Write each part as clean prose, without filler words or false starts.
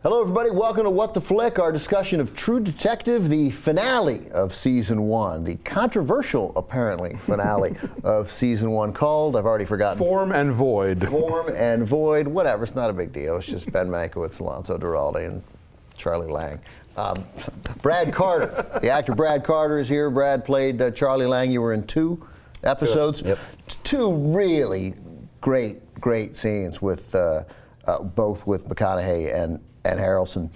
Hello, everybody. Welcome to What the Flick, our discussion of True Detective, the finale of Season 1, the controversial, apparently, finale of Season 1 called, I've already forgotten. Form and Void. Form and Void, whatever. It's not a big deal. It's just Ben Mankiewicz, Alonso Duralde, and Charlie Lange. Brad Carter, the actor Brad Carter is here. Brad played Charlie Lange. You were in 2 episodes. Yep. 2 really great scenes with both with McConaughey and Harrelson.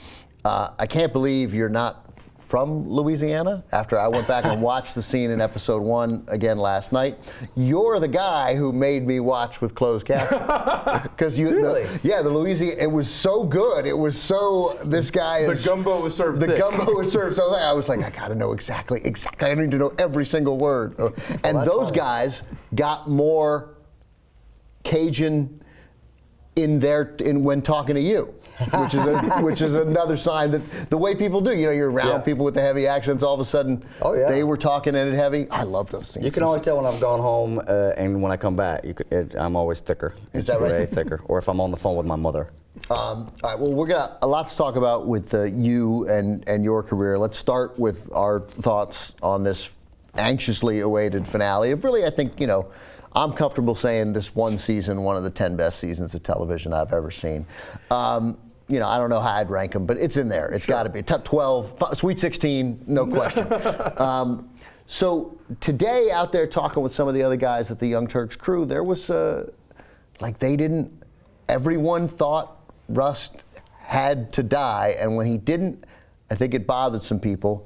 I can't believe you're not from Louisiana. After I went back and watched the scene in episode 1 again last night, you're the guy who made me watch with closed captions. Because you, really? The Louisiana, it was so good. It was so, this guy is. The gumbo was served thick. The gumbo was served so thick. I was like, I gotta know exactly. I need to know every single word. And those guys got more Cajun in when talking to you, which is another sign that the way people do. You know, you're around people with the heavy accents. All of a sudden, they were talking in it heavy. I love those scenes. You can always tell when I've gone home and when I come back. I'm always thicker. Is that right? Way thicker. Or if I'm on the phone with my mother. All right. Well, we're got a lot to talk about with you and your career. Let's start with our thoughts on this anxiously awaited finale. Really, I think I'm comfortable saying this one season, one of the 10 best seasons of television I've ever seen. I don't know how I'd rank them, but it's in there. It's got to be top 12, Sweet 16, no question. So today, out there talking with some of the other guys at the Young Turks crew, there was everyone thought Rust had to die, and when he didn't, I think it bothered some people.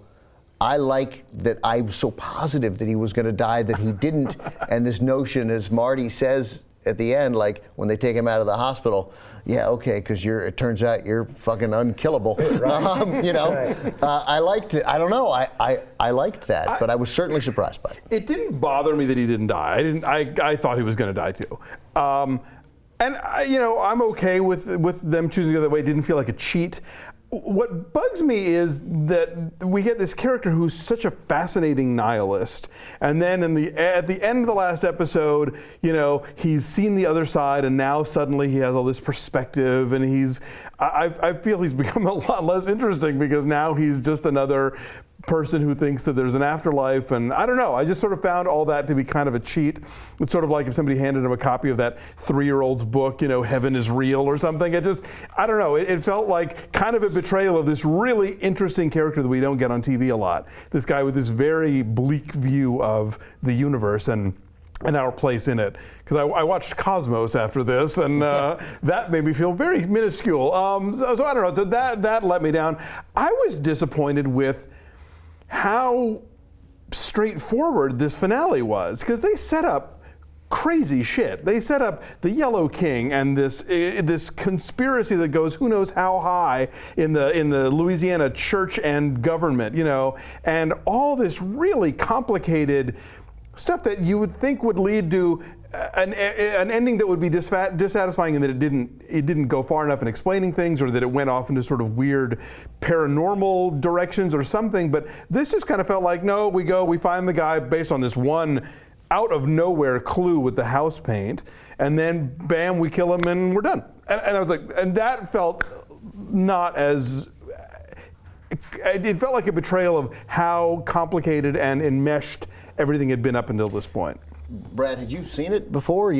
I like that I was so positive that he was going to die that he didn't. And this notion, as Marty says at the end, like when they take him out of the hospital, because it turns out you're fucking unkillable. Right. I liked it. I don't know. I liked that, but I was certainly surprised by it. It didn't bother me that he didn't die. I thought he was going to die too. And I'm okay with them choosing the other way. It didn't feel like a cheat. What bugs me is that we get this character who's such a fascinating nihilist, and then at the end of the last episode, he's seen the other side, and now suddenly he has all this perspective, and I feel he's become a lot less interesting because now he's just another person who thinks that there's an afterlife, and I don't know. I just sort of found all that to be kind of a cheat. It's sort of like if somebody handed him a copy of that 3-year-old's book, Heaven is Real or something. I don't know. It felt like kind of a betrayal of this really interesting character that we don't get on TV a lot. This guy with this very bleak view of the universe and our place in it. Because I watched Cosmos after this, and that made me feel very minuscule. So I don't know. That let me down. I was disappointed with how straightforward this finale was, because they set up crazy shit. They set up the Yellow King and this conspiracy that goes who knows how high in the Louisiana church and government, and all this really complicated stuff that you would think would lead to an ending that would be dissatisfying, and that it didn't go far enough in explaining things, or that it went off into sort of weird paranormal directions or something. But this just kind of felt like, no, we find the guy based on this one out of nowhere clue with the house paint, and then bam, we kill him and we're done. And I was like, and that felt not as. It felt like a betrayal of how complicated and enmeshed everything had been up until this point. Brad, had you seen it before?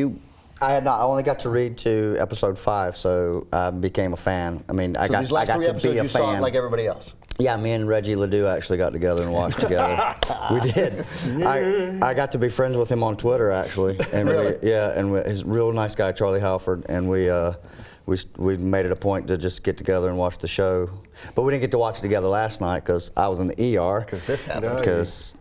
I had not. I only got to read to episode 5, so I became a fan. I mean, I got to be a fan. Saw it like everybody else. Yeah, me and Reggie Ledoux actually got together and watched together. We did. I got to be friends with him on Twitter, actually. And really? He's a real nice guy, Charlie Halford, and we made it a point to just get together and watch the show. But we didn't get to watch it together last night because I was in the ER. Because this happened. Because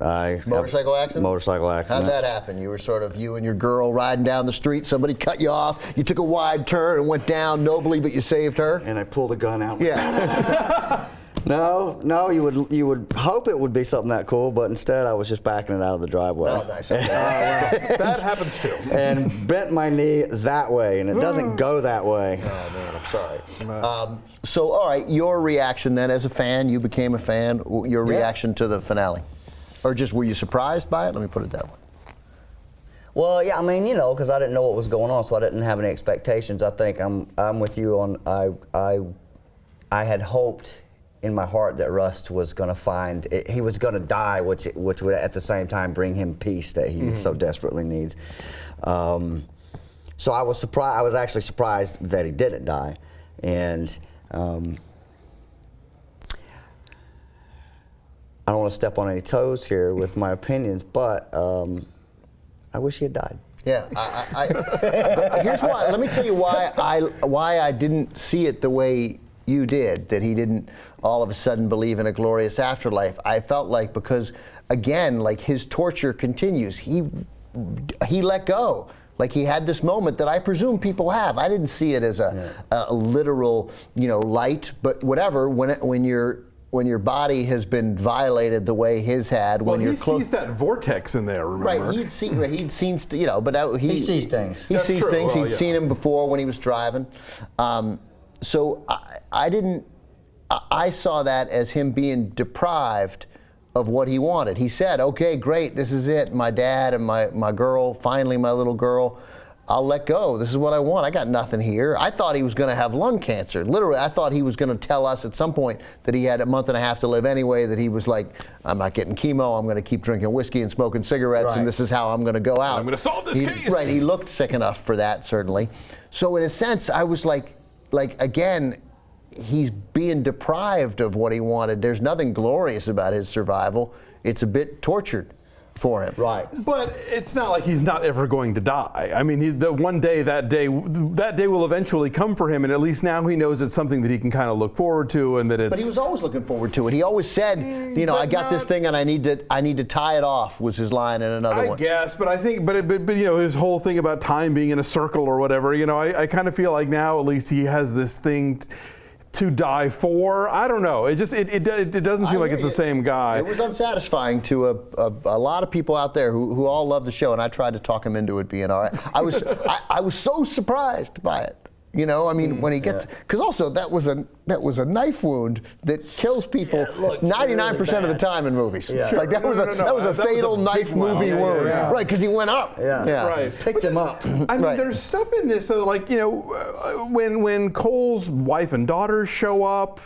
Motorcycle accident? Motorcycle accident. How'd that happen? You were sort of, you and your girl riding down the street, somebody cut you off, you took a wide turn and went down nobly, but you saved her? And I pulled the gun out. Yeah. No, you would hope it would be something that cool, but instead I was just backing it out of the driveway. Oh, nice. That happens too. And bent my knee that way, and it doesn't go that way. Oh man, I'm sorry. So, all right, your reaction then as a fan, you became a fan, your reaction to the finale? Or just were you surprised by it? Let me put it that way. Well, yeah, I mean, because I didn't know what was going on, so I didn't have any expectations. I think I'm with you on I had hoped in my heart that Rust was going to find, he was going to die, which would at the same time bring him peace that he so desperately needs. So I was surprised. I was actually surprised that he didn't die, and I don't want to step on any toes here with my opinions, but I wish he had died. Yeah, here's why. Let me tell you why I didn't see it the way you did, that he didn't all of a sudden believe in a glorious afterlife. I felt like, because again, like, his torture continues. He let go. Like, he had this moment that I presume people have. I didn't see it as a literal, light, but whatever. When your body has been violated the way his had, Well, when you're he sees that vortex in there, remember? Right, he'd seen, but He sees things. He That's sees true. things. Well, He'd yeah. seen him before when he was driving. So I didn't. I saw that as him being deprived of what he wanted. He said, "Okay, great, this is it. My dad and my girl, finally my little girl. I'll let go. This is what I want. I got nothing here." I thought he was going to have lung cancer. Literally, I thought he was going to tell us at some point that he had a month and a half to live anyway, that he was like, "I'm not getting chemo. I'm going to keep drinking whiskey and smoking cigarettes, and this is how I'm going to go out. I'm going to solve this case." Right, he looked sick enough for that, certainly. So in a sense, I was like again, he's being deprived of what he wanted. There's nothing glorious about his survival. It's a bit tortured for him. Right. But it's not like he's not ever going to die. I mean, that day will eventually come for him, and at least now he knows it's something that he can kind of look forward to, and that it's. But he was always looking forward to it. He always said, I got this thing and I need to tie it off, was his line in another one. I guess, but I think, but his whole thing about time being in a circle or whatever, I kind of feel like now at least he has this thing to die for. I don't know. It doesn't seem like it's the same guy. It was unsatisfying to a lot of people out there who all love the show, and I tried to talk him into it being all right. I was so surprised by it. When he gets, because also that was a knife wound that kills people 99% of the time in movies. Yeah. Like that was a fatal knife movie wound, right? Because he went up. Yeah. Right. Picked him up. I mean, there's stuff in this though, like when Cole's wife and daughters show up.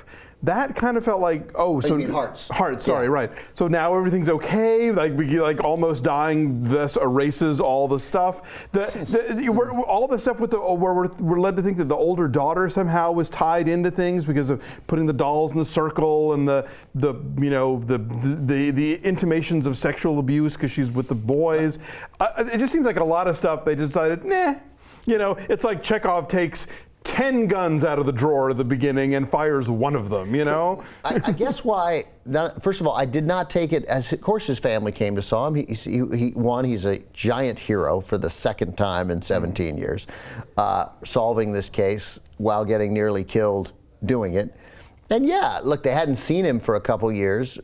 That kind of felt like, you mean Hearts. Hearts, sorry, right. So now everything's okay, like almost dying, this erases all the stuff. All the stuff with where we're led to think that the older daughter somehow was tied into things because of putting the dolls in the circle and the intimations of sexual abuse because she's with the boys. It just seems like a lot of stuff they decided, nah. It's like Chekhov takes 10 guns out of the drawer at the beginning and fires one of them, I guess why, first of all, I did not take it as, of course, his family came to saw him. He's a giant hero for the second time in 17 years, solving this case while getting nearly killed doing it. And yeah, look, they hadn't seen him for a couple years,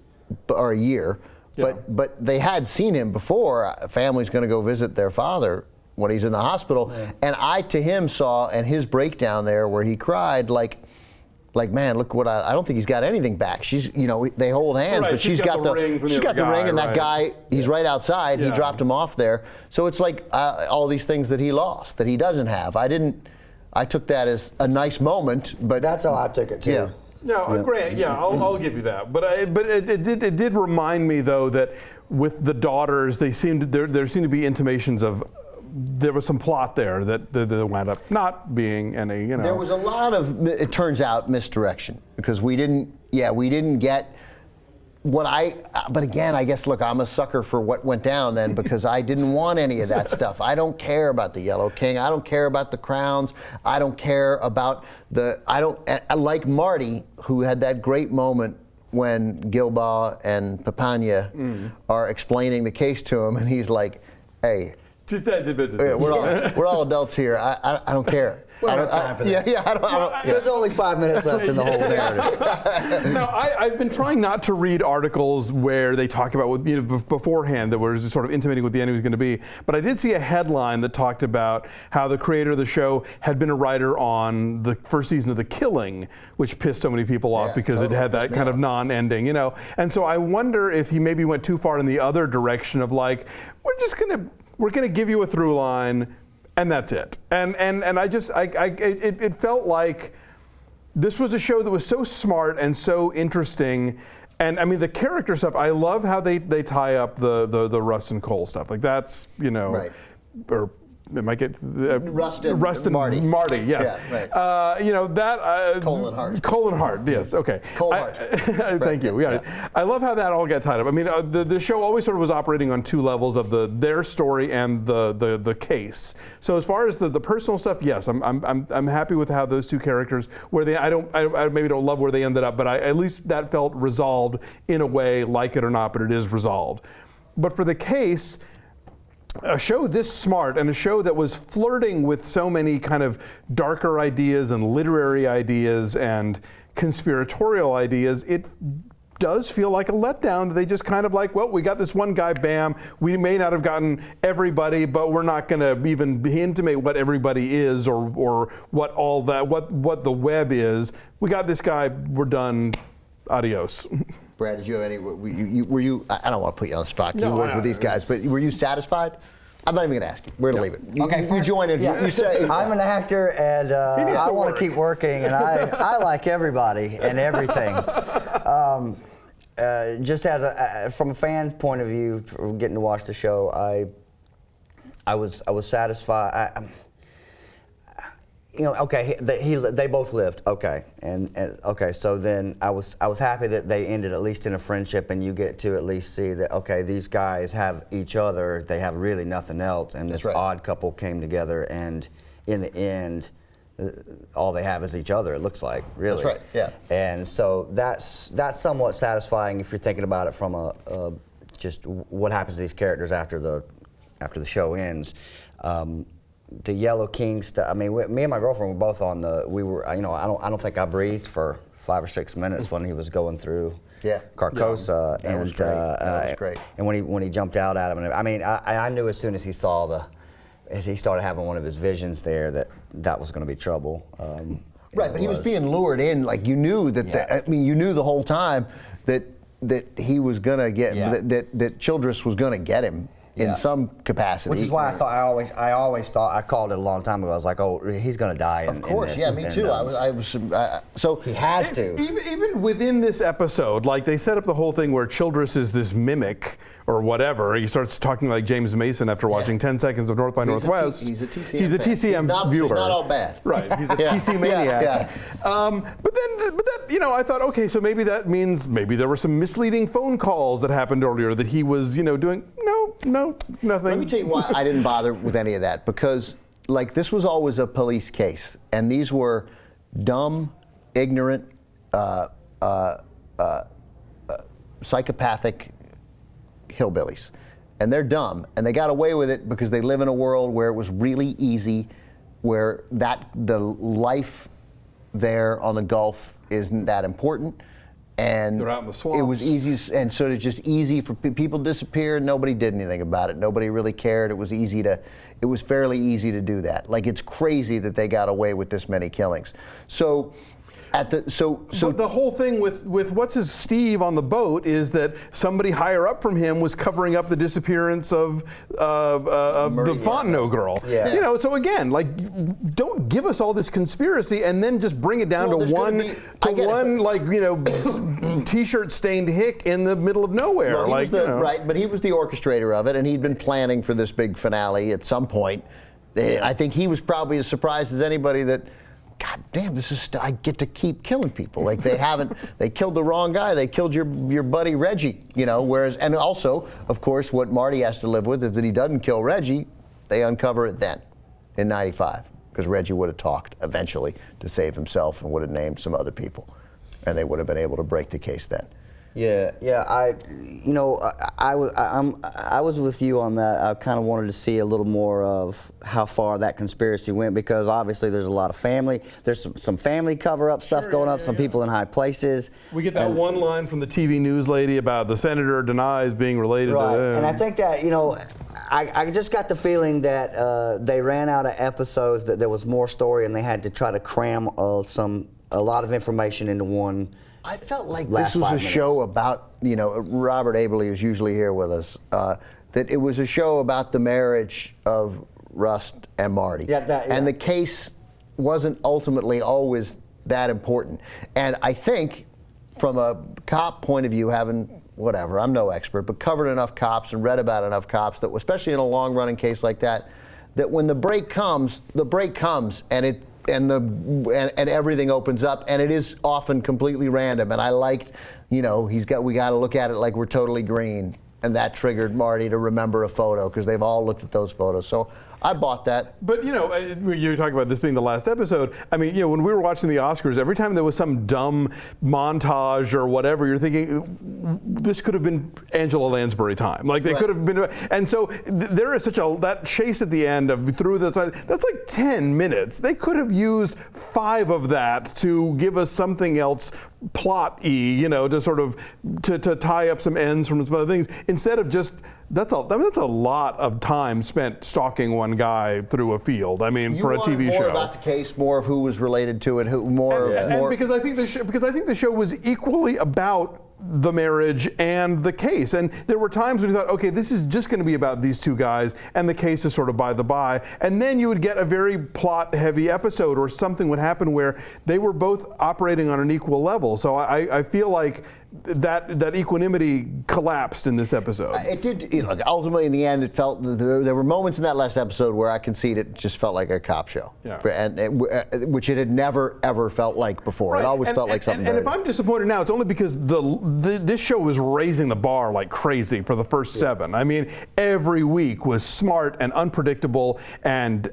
or a year, but they had seen him before. A family's going to go visit their father when he's in the hospital, and I to him saw, and his breakdown there where he cried like man, look what I don't think he's got anything back. She's they hold hands, right, but she's got the ring and that guy, he's right outside. He dropped him off there, so it's like all these things that he lost that he doesn't have. I took that as a nice moment, but That's how I took it too. Yeah. No, great. I'll give you that. But it did remind me though that with the daughters, there seemed to be intimations of. There was some plot there that wound up not being any, There was a lot of, it turns out, misdirection because we didn't get but again, I guess, look, I'm a sucker for what went down then because I didn't want any of that stuff. I don't care about the Yellow King. I don't care about the crowns. I don't care about I like Marty, who had that great moment when Gilbaugh and Papania are explaining the case to him and he's like, hey, we're all adults here. I don't care. We don't have time for that. There's only 5 minutes left in the whole narrative. No, I've been trying not to read articles where they talk about beforehand that were just sort of intimating what the ending was going to be. But I did see a headline that talked about how the creator of the show had been a writer on the first season of The Killing, which pissed so many people off because it had that kind of non-ending, And so I wonder if he maybe went too far in the other direction of like, we're going to give you a through line, and that's it. And it felt like this was a show that was so smart and so interesting. And I mean, the character stuff, I love how they tie up the Russ and Cole stuff. Like that's, Right. Or am I get Rust and Marty. Marty, yes. Yeah, right. That Cole and Hart. Cole and Hart, yes. Okay. Cole Hart. Thank you. Yeah. I love how that all got tied up. I mean, the show always sort of was operating on two levels of their story and the case. So as far as the personal stuff, yes, I'm happy with how those two characters I maybe don't love where they ended up, but at least that felt resolved in a way, like it or not, but it is resolved. But for the case, a show this smart and a show that was flirting with so many kind of darker ideas and literary ideas and conspiratorial ideas, it does feel like a letdown. They just kind of like, well, we got this one guy, bam. We may not have gotten everybody, but we're not going to even intimate what everybody is or what all that, what the web is. We got this guy, we're done, adios. Brad, did you have any? Were you? I don't want to put you on the spot. You No, worked with these guys, but were you satisfied? I'm not even going to ask you. We're going to leave it. Okay, you join in. Yeah. You say, I'm an actor, and I want to keep working, and I like everybody and everything. Just as from a fan point of view, getting to watch the show, I was satisfied. Okay, they both lived. Okay, and okay, so then I was happy that they ended at least in a friendship, and you get to at least see that okay, these guys have each other. They have really nothing else, and this odd couple came together, and in the end, all they have is each other. It looks like really. That's right. Yeah. And so that's somewhat satisfying if you're thinking about it from a just what happens to these characters after the show ends. The Yellow King stuff. I mean, me and my girlfriend were both on the. We were, I don't think I breathed for 5 or 6 minutes when he was going through Carcosa. That was great. That was great. And when he jumped out at him, and I mean, I knew as soon as he saw as he started having one of his visions there that was going to be trouble. Right, but he was being lured in. Like you knew that. You knew the whole time that he was going to get that Childress was going to get him. In some capacity, which is why I always thought I called it a long time ago. I was like, oh, he's going to die. Of course, in this. me too. So he has to. Even within this episode, like they set up the whole thing where Childress is this mimic or whatever. He starts talking like James Mason after watching 10 seconds of North by Northwest. He's a TCM. He's a TCM viewer. He's not all bad. Right. He's a TC maniac. But that I thought, okay, so maybe that means there were some misleading phone calls that happened earlier that he was, doing. No, nothing. Let me tell you why I didn't bother with any of that, because like this was always a police case, and these were dumb, ignorant, psychopathic hillbillies, and they're dumb, and they got away with it because they live in a world where it was really easy, where the life there on the Gulf isn't that important. And they're out in the swamps. It was easy, and so it's just easy for people to disappear. Nobody did anything about it. Nobody really cared. It was fairly easy to do that. Like it's crazy that they got away with this many killings. So. But the whole thing with what's his Steve on the boat is that somebody higher up from him was covering up the disappearance of the Fontenot girl. Yeah. So again, like, don't give us all this conspiracy and then just bring it down to one T-shirt stained hick in the middle of nowhere. Well, right, but he was the orchestrator of it, and he'd been planning for this big finale at some point. I think he was probably as surprised as anybody that. God damn, I get to keep killing people. Like they killed the wrong guy. They killed your buddy Reggie, whereas, and also, of course, what Marty has to live with is that he doesn't kill Reggie, they uncover it then, in 95, because Reggie would have talked eventually to save himself and would have named some other people, and they would have been able to break the case then. Yeah. I was with you on that. I kind of wanted to see a little more of how far that conspiracy went, because obviously there's a lot of family. There's some family cover-up stuff going up. Some people in high places. We get that one line from the TV news lady about the senator denies being related to. And I think that I just got the feeling that they ran out of episodes. That there was more story, and they had to try to cram a lot of information into one. I felt like this was a show about, Robert Abley is usually here with us, that it was a show about the marriage of Rust and Marty. Yeah. And the case wasn't ultimately always that important. And I think from a cop point of view, having whatever, I'm no expert, but covered enough cops and read about enough cops that, especially in a long-running case like that, that when the break comes, and everything opens up, and it is often completely random. And I liked, we got to look at it like we're totally green, and that triggered Marty to remember a photo because they've all looked at those photos. So I bought that. But you're talking about this being the last episode. I mean, when we were watching the Oscars, every time there was some dumb montage or whatever, you're thinking this could have been Angela Lansbury time. Like they could have been. And so there is that chase at the end that's like 10 minutes. They could have used 5 of that to give us something else plot-y, to sort of to tie up some ends from some other things instead of just. That's a lot of time spent stalking one guy through a field. I mean, for a TV show. More about the case, more of who was related to it, and because I think the show was equally about the marriage and the case. And there were times when you thought, okay, this is just going to be about these two guys, and the case is sort of by the by. And then you would get a very plot-heavy episode, or something would happen where they were both operating on an equal level. So I feel like that equanimity collapsed in this episode. It did. Ultimately, in the end, it felt there were moments in that last episode where I concede it just felt like a cop show, which it had never ever felt like before. Right. It always felt like something. And if I'm disappointed now, it's only because this show was raising the bar like crazy for the first 7. I mean, every week was smart and unpredictable and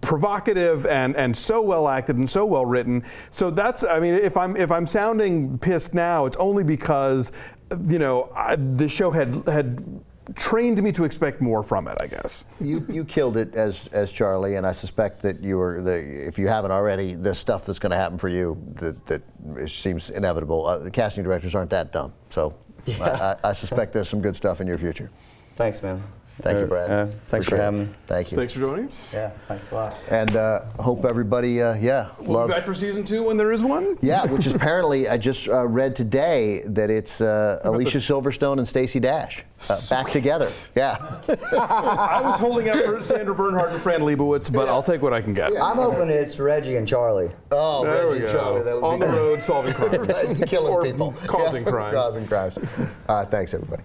provocative and so well acted and so well written. So that's. I mean, if I'm sounding pissed now, it's only because the show had trained me to expect more from it, I guess. You killed it as Charlie, and I suspect that if you haven't already, the stuff that's going to happen for you that seems inevitable. The casting directors aren't that dumb, so I suspect there's some good stuff in your future. Thanks, man. Thank you, Brad. Thanks for having me. Thank you. Thanks for joining us. Yeah, thanks a lot. And hope everybody, We'll be back for season 2 when there is one? Yeah, which is apparently, I just read today that it's Alicia Silverstone and Stacey Dash back together. Yeah. I was holding out for Sandra Bernhard and Fran Lebowitz, but I'll take what I can get. I'm hoping it's Reggie and Charlie. Oh, there Reggie and Charlie. That would On be the road solving crimes. Killing or people. Causing crimes. Causing crimes. Thanks, everybody.